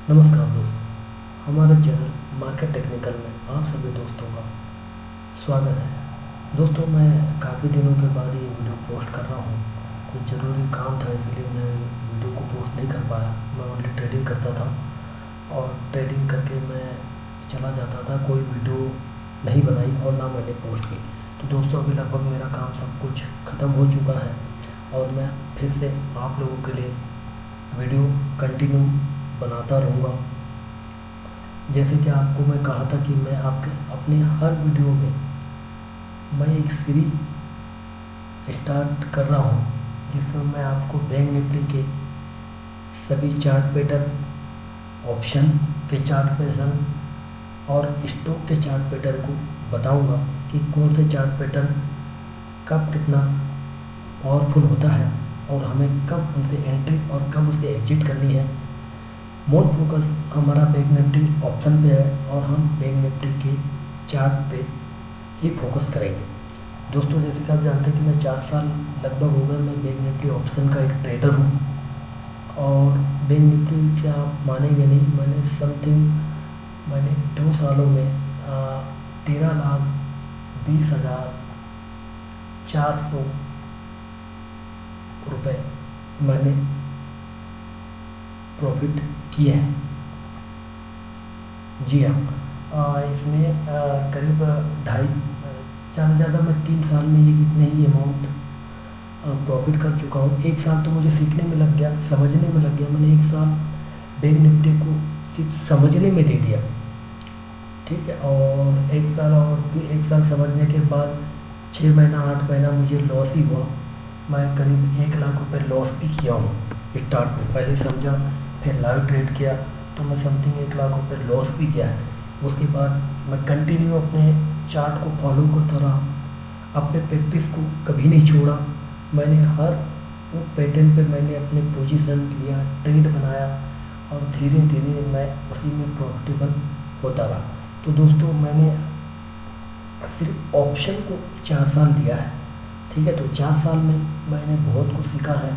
नमस्कार दोस्तों, हमारे चैनल मार्केट टेक्निकल में आप सभी दोस्तों का स्वागत है। दोस्तों, मैं काफ़ी दिनों के बाद ये वीडियो पोस्ट कर रहा हूँ। कुछ ज़रूरी काम था, इसलिए मैं वीडियो को पोस्ट नहीं कर पाया। मैं ओनली ट्रेडिंग करता था और ट्रेडिंग करके मैं चला जाता था, कोई वीडियो नहीं बनाई और ना मैंने पोस्ट की। तो दोस्तों, अभी लगभग मेरा काम सब कुछ ख़त्म हो चुका है और मैं फिर से आप लोगों के लिए वीडियो कंटिन्यू बनाता रहूँगा। जैसे कि आपको मैं कहा था कि मैं आपके अपने हर वीडियो में मैं एक सीरीज स्टार्ट कर रहा हूँ, जिसमें मैं आपको बैंक निफ्टी के सभी चार्ट पैटर्न, ऑप्शन के चार्ट पैटर्न और स्टॉक के चार्ट पैटर्न को बताऊंगा कि कौन से चार्ट पैटर्न कब कितना पावरफुल होता है और हमें कब उनसे एंट्री और कब उससे एग्जिट करनी है। मोर फोकस हमारा बैंक निफ्टी ऑप्शन पे है और हम बैंक निफ्टी के चार्ट पे ही फोकस करेंगे। दोस्तों, जैसे कि आप जानते हैं कि मैं 4 साल लगभग हो गए मैं बैंक निफ्टी ऑप्शन का एक ट्रेडर हूँ और बैंक निफ्टी से आप मानेंगे नहीं, मैंने 2 सालों में 13,20,400 रुपये मैंने प्रॉफिट किए हैं। जी हाँ, इसमें करीब ढाई ज़्यादा से ज़्यादा मैं 3 साल में ये इतने ही अमाउंट प्रॉफिट कर चुका हूँ। 1 साल तो मुझे सीखने में लग गया, समझने में लग गया। मैंने 1 साल बैंक निफ्टी को सिर्फ समझने में दे दिया, ठीक है। और 1 साल और फिर 1 साल समझने के बाद 6 महीना 8 महीना मुझे लॉस ही हुआ। मैं करीब 1 लाख रुपए लॉस भी किया हूँ स्टार्ट में। पहले समझा, फिर लाइव ट्रेड किया तो मैं समथिंग 1 लाख रुपए लॉस भी किया है। उसके बाद मैं कंटिन्यू अपने चार्ट को फॉलो करता रहा, अपने प्रैक्टिस को कभी नहीं छोड़ा। मैंने हर वो पैटर्न पे मैंने अपने पोजीशन लिया, ट्रेड बनाया और धीरे धीरे मैं उसी में प्रॉफिटेबल होता रहा। तो दोस्तों, मैंने सिर्फ ऑप्शन को 4 साल दिया है, ठीक है। तो 4 साल में मैंने बहुत कुछ सीखा है।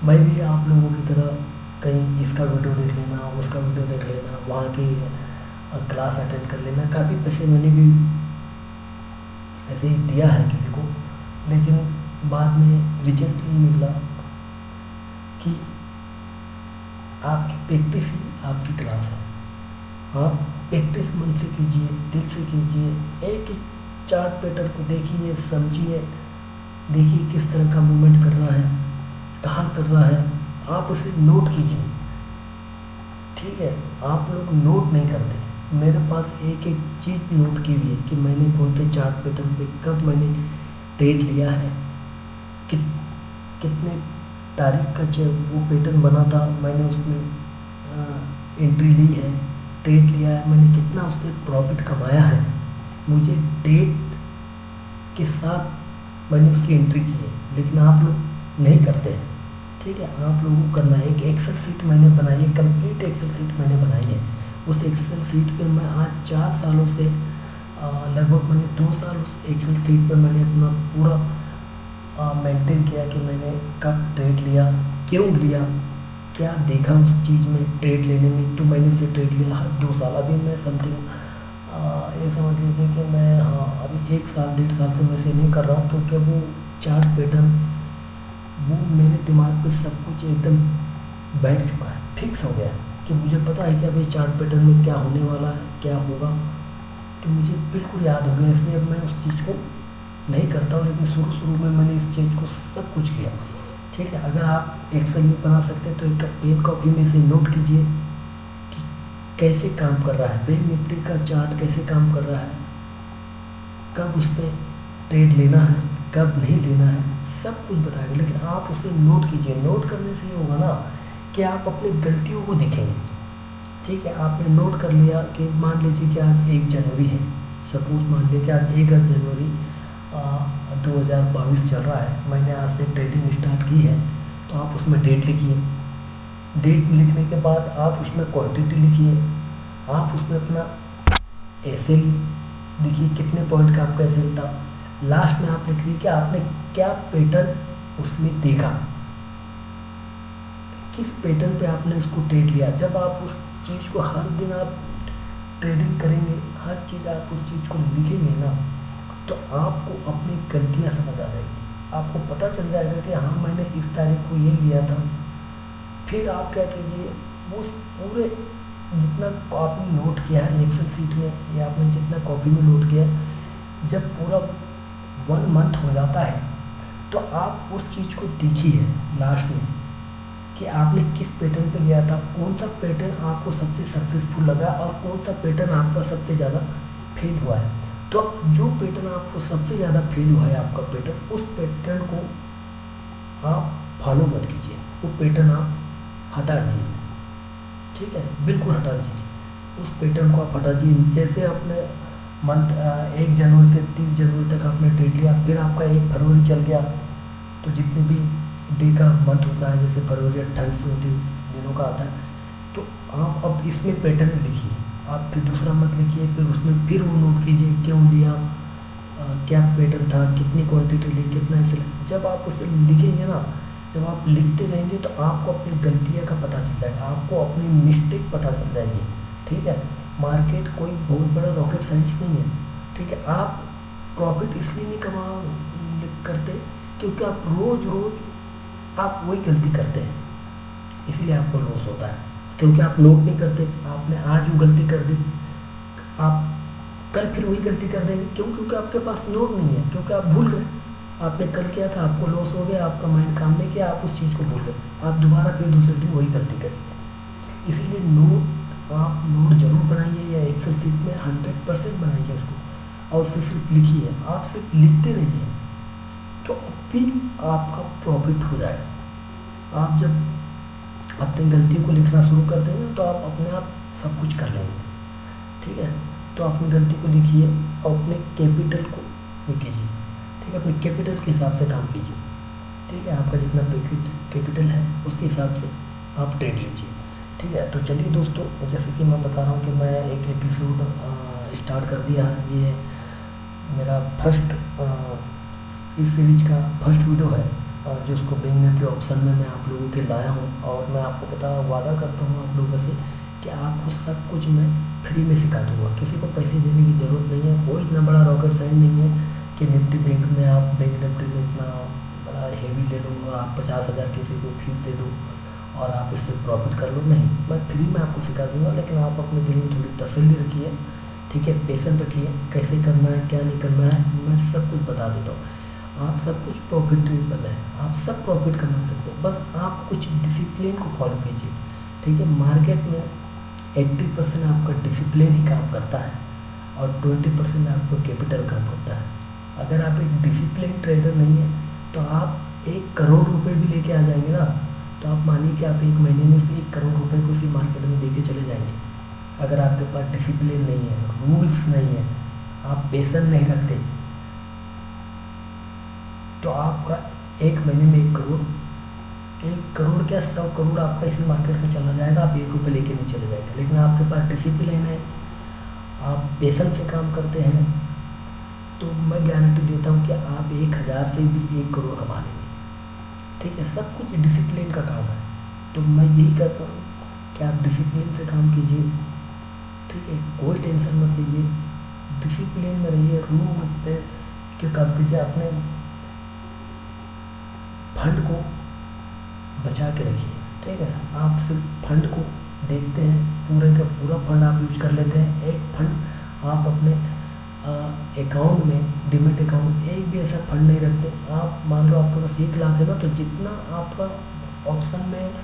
मैं भी आप लोगों की तरह कहीं इसका वीडियो देख लेना, उसका वीडियो देख लेना, वहाँ की क्लास अटेंड कर लेना, काफ़ी पैसे मैंने भी ऐसे ही दिया है किसी को, लेकिन बाद में रिजल्ट ये निकला कि आपकी प्रैक्टिस ही आपकी क्लास है। आप प्रैक्टिस मन से कीजिए, दिल से कीजिए, एक ही चार्ट पैटर्न को देखिए, समझिए, देखिए किस तरह का मूवमेंट कर रहा है, कहाँ कर रहा है, आप उसे नोट कीजिए, ठीक है। आप लोग नोट नहीं करते। मेरे पास एक एक चीज़ नोट की हुई है कि मैंने कौन से चार्ट पैटर्न पे कब मैंने ट्रेड लिया है, कितने तारीख का वो पैटर्न बना था, मैंने उसमें एंट्री ली है, ट्रेड लिया है, मैंने कितना उससे प्रॉफिट कमाया है, मुझे डेट के साथ मैंने उसकी एंट्री की है। लेकिन आप लोग नहीं करते हैं, ठीक है। आप लोगों को करना है। एक एक्सेल सीट मैंने बनाई है, कंप्लीट एक्सेल सीट मैंने बनाई है। उस एक्सेल सीट पे मैं आज 4 सालों से लगभग मैंने 2 साल उस एक्सेल सीट पे मैंने अपना पूरा मेंटेन किया कि मैंने कब ट्रेड लिया, क्यों लिया, क्या देखा उस चीज़ में ट्रेड लेने में, तो मैंने उसे ट्रेड लिया हर 2 साल। अभी मैं समथिंग ये समझ लीजिए कि मैं अभी 1 साल 1.5 साल से मैं इसे नहीं कर रहा हूँ, क्योंकि वो चार्ट पैटर्न वो मेरे दिमाग पे सब कुछ एकदम बैठ चुका है, फिक्स हो गया है कि मुझे पता है कि अब इस चार्ट पैटर्न में क्या होने वाला है, क्या होगा, तो मुझे बिल्कुल याद हो गया। इसलिए अब मैं उस चीज़ को नहीं करता हूँ, लेकिन शुरू में मैंने इस चीज़ को सब कुछ किया, ठीक है। अगर आप एक्सेल में बना सकते हैं तो एक पेन कॉपी में से नोट कीजिए कि कैसे काम कर रहा है बैंक निफ्टी का चार्ट, कैसे काम कर रहा है, कब उस पर ट्रेड लेना है, कब नहीं लेना है, सब कुछ बताएगा। लेकिन आप उसे नोट कीजिए। नोट करने से ये होगा ना कि आप अपनी गलतियों को देखेंगे, ठीक है। आपने नोट कर लिया कि मान लीजिए कि आज 1 जनवरी है, सपोज मान लीजिए कि आज 1 जनवरी 2022 चल रहा है, मैंने आज से ट्रेडिंग स्टार्ट की है, तो आप उसमें डेट लिखिए। डेट लिखने के बाद आप उसमें क्वांटिटी लिखिए, आप उसमें अपना एसएल लिखिए, कितने पॉइंट का आपका एसएल था। लास्ट में आप लिखिए कि आपने क्या पैटर्न उसमें देखा, किस पैटर्न पे आपने उसको ट्रेड लिया। जब आप उस चीज़ को हर दिन आप ट्रेडिंग करेंगे, हर चीज़ आप उस चीज़ को लिखेंगे ना, तो आपको अपनी गलतियाँ समझ आ जाएगी। आपको पता चल जाएगा कि हाँ मैंने इस तारीख को ये लिया था। फिर आप क्या कीजिए, उस पूरे जितना आपने नोट किया है एक्सेल सीट में या आपने जितना कॉपी में नोट किया है, जब पूरा 1 मंथ हो जाता है तो आप उस चीज़ को देखिए लास्ट में कि आपने किस पैटर्न पे लिया था, कौन सा पैटर्न आपको सबसे सक्सेसफुल लगा और कौन सा पैटर्न आपका सबसे ज़्यादा फेल हुआ है। तो जो पैटर्न आपको सबसे ज़्यादा फेल हुआ है आपका पैटर्न, उस पैटर्न को आप फॉलो मत कीजिए, वो पैटर्न आप हटा दीजिए। ठीक है, बिल्कुल हटा दीजिए उस पैटर्न को, आप हटा दीजिए। जैसे आपने मंथ 1 जनवरी से 30 जनवरी तक आपने ट्रेड लिया, फिर आपका 1 फरवरी चल गया, तो जितने भी डे का मंथ होता है, जैसे फरवरी 28 दिनों का आता है, तो आप अब इसमें पैटर्न लिखिए। आप फिर दूसरा मंथ लिखिए, फिर उसमें फिर वो नोट कीजिए क्यों लिया, क्या पैटर्न था, कितनी क्वांटिटी ली, कितना इसे। जब आप उसे लिखेंगे ना, जब आप लिखते रहेंगे तो आपको अपनी गलतियाँ का पता चल जाएगा, आपको अपनी मिस्टेक पता चल जाएगी। ठीक है, मार्केट कोई बहुत बड़ा रॉकेट साइंस नहीं है। ठीक है, आप प्रॉफिट इसलिए नहीं करते क्योंकि आप रोज़ रोज़ आप वही गलती करते हैं, इसलिए आपको लॉस होता है। क्योंकि आप नोट नहीं करते, आपने आज वो गलती कर दी, आप कल फिर वही गलती कर देंगे। क्यों? क्योंकि आपके पास नोट नहीं है, क्योंकि आप भूल गए, आपने कल किया था, आपको लॉस हो गया, आपका माइंड काम नहीं किया, आप उस चीज़ को भूल गए, आप दोबारा फिर दूसरे दिन वही गलती करेंगे। इसीलिए आप नोट जरूर बनाइए या एक्सेल शीट में 100% बनाइए उसको, और उसे सिर्फ लिखिए। आप सिर्फ लिखते रहिए तो फिर आपका प्रॉफिट हो जाएगा। आप जब अपनी गलतियों को लिखना शुरू कर देंगे तो आप अपने आप सब कुछ कर लेंगे। ठीक है, तो अपनी गलती को लिखिए और अपने कैपिटल को लिखिए। ठीक है, अपने कैपिटल के हिसाब से काम कीजिए। ठीक है, आपका जितना कैपिटल है उसके हिसाब से आप ट्रेड लीजिए। ठीक है, तो चलिए दोस्तों, जैसे कि मैं बता रहा हूँ कि मैं एक एपिसोड स्टार्ट कर दिया है। ये मेरा इस सीरीज का फर्स्ट वीडियो है, जो उसको बैंक निफ्टी ऑप्शन में मैं आप लोगों के लाया हूँ। और मैं आपको वादा करता हूँ आप लोगों से कि आपको सब कुछ मैं फ्री में सिखा दूँगा, किसी को पैसे देने की ज़रूरत नहीं है। कोई इतना बड़ा रॉकेट साइंस नहीं है कि निफ्टी बैंक में आप बैंक निफ्टी में इतना बड़ा हेवी ले लो और आप 50,000 किसी को फीस दे दो और आप इससे प्रॉफिट कर लो। नहीं, मैं फ्री में आपको सिखा दूँगा, लेकिन आप अपने दिल में थोड़ी तसल्ली रखिए। ठीक है, पेशेंस रखिए, कैसे करना है क्या नहीं करना है मैं सब कुछ बता देता हूँ। आप सब कुछ प्रॉफिटेबल है, आप सब प्रॉफिट कमा सकते हो, बस आप कुछ डिसिप्लिन को फॉलो कीजिए। ठीक है, मार्केट में 80% आपका डिसिप्लिन ही काम करता है और 20% आपका कैपिटल काम करता है। अगर आप एक डिसिप्लिन ट्रेडर नहीं है तो आप 1 करोड़ रुपए भी लेके आ जाएंगे ना, तो आप मानिए कि आप 1 महीने में उसे 1 करोड़ रुपए को उसी मार्केट में दे के चले जाएंगे। अगर आपके पास डिसिप्लिन नहीं है, रूल्स नहीं है, आप पेशेंस नहीं रखते, तो आपका 1 महीने में 1 करोड़ क्या 100 करोड़ आपका इसी मार्केट में चला जाएगा। आप 1 रुपये लेके नहीं चले जाएंगे। लेकिन आपके पास डिसिप्लिन है, आप पेशेंस से काम करते हैं, तो मैं गारंटी देता हूँ कि आप 1000 से भी 1 करोड़ कमा लेंगे। ठीक है, सब कुछ डिसिप्लिन का काम है। तो मैं यही कहता हूँ कि आप डिसिप्लिन से काम कीजिए। ठीक है, कोई टेंशन मत लीजिए, डिसिप्लिन में रहिए, रूल पे के काम कीजिए। अपने फंड को बचा के रखिए। ठीक है, आप सिर्फ फंड को देखते हैं, पूरे का पूरा फंड आप यूज कर लेते हैं। एक फंड आप अपने अकाउंट में, डिमेट अकाउंट, एक भी ऐसा फंड नहीं रखते। आप मान लो आपके पास 1 लाख है ना, तो जितना आपका ऑप्शन में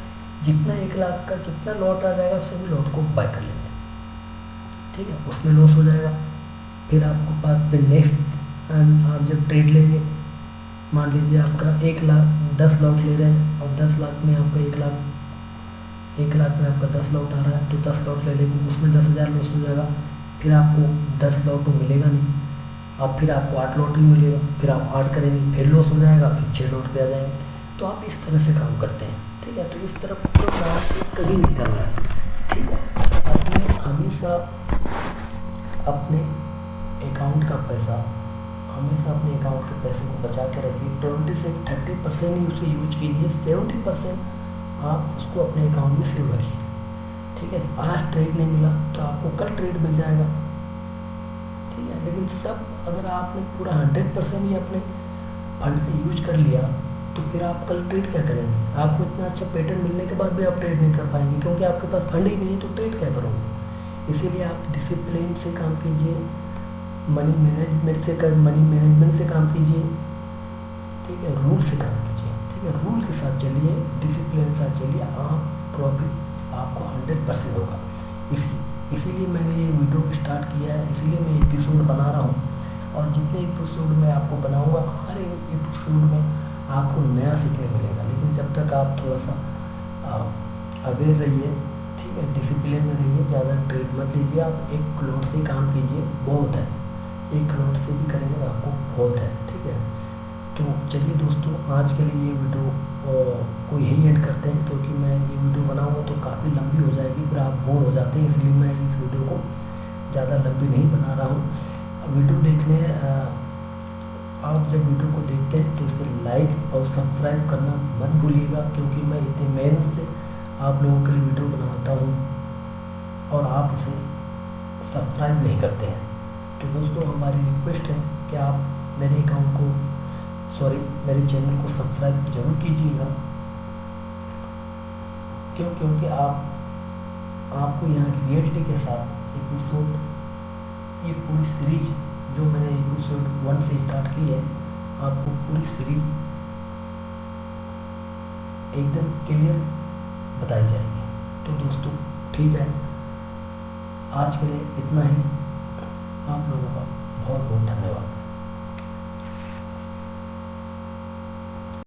जितना 1 लाख का जितना लॉट आ जाएगा, आप सभी लॉट को बाय कर लेंगे। ठीक है, उसमें लॉस हो जाएगा। फिर आपके पास फिर नेक्स्ट आप जब ट्रेड लेंगे, मान लीजिए आपका 1 लाख 10 लॉट ले रहे हैं और 10 लाख में आपका 1 लाख में आपका 10 लॉट आ रहा है, तो 10 लॉट ले लेंगे, उसमें 10,000 लॉस हो जाएगा। फिर आपको 10 लॉट तो मिलेगा नहीं, अब फिर आपको 8 लॉट ही मिलेगा, फिर आप 8 करेंगे, फिर लॉस हो जाएगा, फिर 6 लॉट पे आ जाएंगे। तो आप इस तरह से काम करते हैं। ठीक है, तो इस तरफ तो काम कभी नहीं करना है। ठीक है, अपने हमेशा अपने अकाउंट का पैसा, हमेशा अपने अकाउंट के पैसे को बचा के रखिए। 20 से 30% ही उसे यूज कीजिए, 70% आप उसको अपने अकाउंट में सेव रखिए। ठीक है, आज ट्रेड नहीं मिला तो आपको कल ट्रेड मिल जाएगा। ठीक है, लेकिन सब अगर आपने पूरा 100% ही अपने फंड का यूज कर लिया तो फिर आप कल ट्रेड क्या करेंगे? आपको इतना अच्छा पैटर्न मिलने के बाद भी आप ट्रेड नहीं कर पाएंगे, क्योंकि आपके पास फंड ही नहीं है, तो ट्रेड क्या करोगे? इसीलिए आप डिसिप्लिन से काम कीजिए, मनी मैनेजमेंट से काम कीजिए। ठीक है, रूल से काम कीजिए। ठीक है, रूल के साथ चलिए, डिसिप्लिन के साथ चलिए, आप प्रॉफिट आपको 100% होगा। इसीलिए मैंने ये वीडियो स्टार्ट किया है, इसीलिए मैं एपिसोड बना रहा हूँ। और जितने एपिसोड मैं आपको बनाऊँगा, हर एक एपिसोड में आपको नया सीखने मिलेगा। लेकिन जब तक आप थोड़ा सा अवेयर रहिए, ठीक है, डिसिप्लिन में रहिए, ज़्यादा ट्रेड मत लीजिए। आप 1 करोड़ से काम कीजिए, बहुत है। 1 करोड़ से भी करेंगे तो आपको बहुत है। ठीक है, तो चलिए दोस्तों, आज के लिए ये वीडियो को यही एंड करते हैं, क्योंकि मैं ये वीडियो बनाऊँगा तो काफ़ी लंबी हो जाएगी, फिर आप बोर हो जाते हैं। इसलिए मैं इस वीडियो को ज़्यादा लंबी नहीं बना रहा हूँ। वीडियो देखने आप जब वीडियो को देखते हैं तो इसे लाइक और सब्सक्राइब करना मत भूलिएगा, क्योंकि मैं इतनी मेहनत से आप लोगों के लिए वीडियो बनाता हूँ और आप उसे सब्सक्राइब नहीं करते हैं। तो दोस्तों, हमारी रिक्वेस्ट है कि आप मेरे चैनल को सब्सक्राइब जरूर कीजिएगा। क्योंकि आपको यहाँ रियलिटी के साथ एपिसोड, ये पूरी सीरीज जो मैंने एपिसोड 1 से स्टार्ट की है, आपको पूरी सीरीज एकदम क्लियर बताई जाएगी। तो दोस्तों, ठीक है, आज के लिए इतना ही। आप लोगों का बहुत बहुत धन्यवाद।